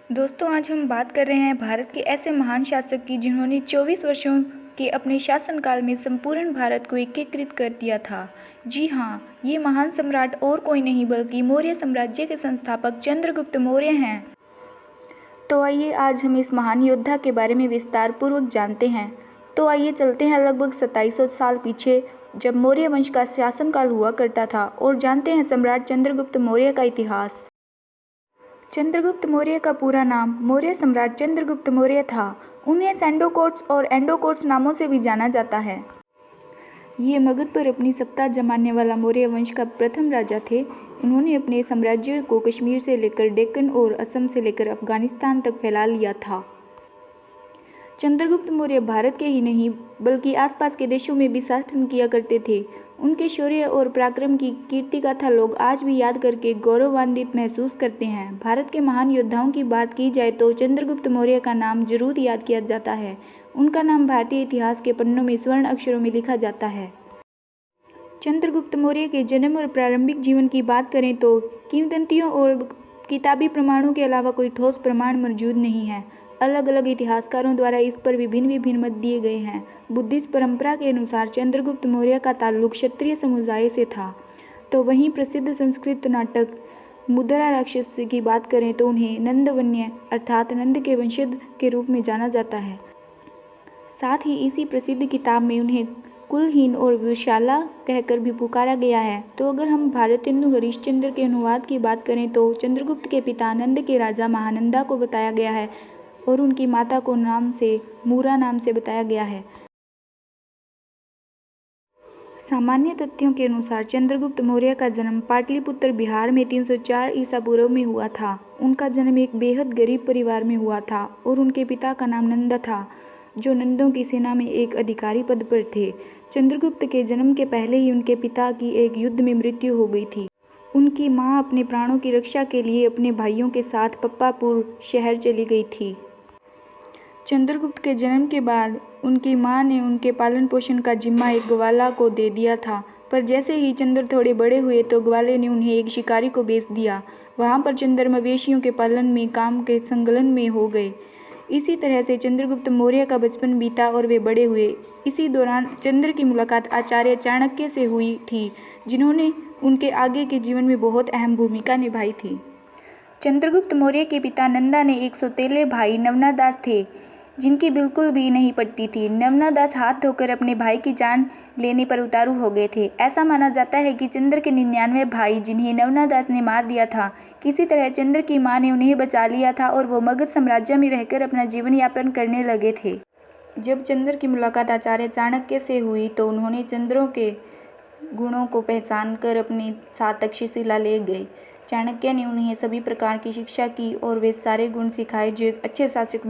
दोस्तों, आज हम बात कर रहे हैं भारत के ऐसे महान शासक की जिन्होंने 24 वर्षों के अपने शासनकाल में संपूर्ण भारत को एकीकृत कर दिया था। जी हाँ, ये महान सम्राट और कोई नहीं बल्कि मौर्य साम्राज्य के संस्थापक चंद्रगुप्त मौर्य हैं। तो आइए आज हम इस महान योद्धा के बारे में विस्तार पूर्वक जानते हैं। तो आइए चलते हैं लगभग 2700 साल पीछे, जब मौर्य वंश का शासनकाल हुआ करता था, और जानते हैं सम्राट चंद्रगुप्त मौर्य का इतिहास। चंद्रगुप्त मौर्य का पूरा नाम मौर्य सम्राट चंद्रगुप्त मौर्य था। उन्हें सैंडोकोट्स और एंडोकोट्स नामों से भी जाना जाता है। ये मगध पर अपनी सत्ता जमाने वाला मौर्य वंश का प्रथम राजा थे। उन्होंने अपने साम्राज्य को कश्मीर से लेकर डेक्कन और असम से लेकर अफगानिस्तान तक फैला लिया था। चंद्रगुप्त मौर्य भारत के ही नहीं बल्कि आसपास के देशों में भी शासन किया करते थे। उनके शौर्य और पराक्रम की कीर्ति गाथा लोग आज भी याद करके गौरवान्वित महसूस करते हैं। भारत के महान योद्धाओं की बात की जाए तो चंद्रगुप्त मौर्य का नाम जरूर याद किया जाता है। उनका नाम भारतीय इतिहास के पन्नों में स्वर्ण अक्षरों में लिखा जाता है। चंद्रगुप्त मौर्य के जन्म और प्रारंभिक जीवन की बात करें तो किंवदंतियों और किताबी प्रमाणों के अलावा कोई ठोस प्रमाण मौजूद नहीं है। अलग अलग इतिहासकारों द्वारा इस पर विभिन्न मत दिए गए हैं। बुद्धिस्ट परंपरा के अनुसार चंद्रगुप्त मौर्य का ताल्लुक क्षत्रिय समुदाय से था, तो वहीं प्रसिद्ध संस्कृत नाटक मुद्रा राक्षस की बात करें तो उन्हें नंदवन्य अर्थात नंद के वंशज के रूप में जाना जाता है। साथ ही इसी प्रसिद्ध किताब में उन्हें कुलहीन और विशाला कहकर भी पुकारा गया है। तो अगर हम भारतेंदु हरिश्चंद्र के अनुवाद की बात करें तो चंद्रगुप्त के पिता नंद के राजा महानंदा को बताया गया है और उनकी माता को मूरा नाम से बताया गया है। सामान्य तथ्यों के अनुसार चंद्रगुप्त मौर्य का जन्म पाटलिपुत्र बिहार में 304 ईसा पूर्व में हुआ था। उनका जन्म एक बेहद गरीब परिवार में हुआ था और उनके पिता का नाम नंद था, जो नंदों की सेना में एक अधिकारी पद पर थे। चंद्रगुप्त के जन्म के पहले ही उनके पिता की एक युद्ध में मृत्यु हो गई थी। उनकी मां अपने प्राणों की रक्षा के लिए अपने भाइयों के साथ पप्पापुर शहर चली गई थी। चंद्रगुप्त के जन्म के बाद उनकी मां ने उनके पालन पोषण का जिम्मा एक ग्वाला को दे दिया था, पर जैसे ही चंद्र थोड़े बड़े हुए तो ग्वाले ने उन्हें एक शिकारी को बेच दिया। वहां पर चंद्र मवेशियों के पालन में काम के संलग्न में हो गए। इसी तरह से चंद्रगुप्त मौर्य का बचपन बीता और वे बड़े हुए। इसी दौरान चंद्र की मुलाकात आचार्य चाणक्य से हुई थी, जिन्होंने उनके आगे के जीवन में बहुत अहम भूमिका निभाई थी। चंद्रगुप्त मौर्य के पिता नंदा ने एक सौतेले भाई नवनादास थे, जिनकी बिल्कुल भी नहीं पटती थी। नवनादास हाथ धोकर अपने भाई की जान लेने पर उतारू हो गए थे। ऐसा माना जाता है कि चंद्र के 99 भाई जिन्हें नवनादास ने मार दिया था, किसी तरह चंद्र की मां ने उन्हें बचा लिया था और वो मगध साम्राज्य में रहकर अपना जीवन यापन करने लगे थे। जब चंद्र की मुलाकात आचार्य चाणक्य से हुई तो उन्होंने चंद्रों के गुणों को पहचान कर अपने साथ तक्षशिला ले गए। चाणक्य ने उन्हें सभी प्रकार की शिक्षा की और वे सारे गुण सिखाए जो एक अच्छे शासक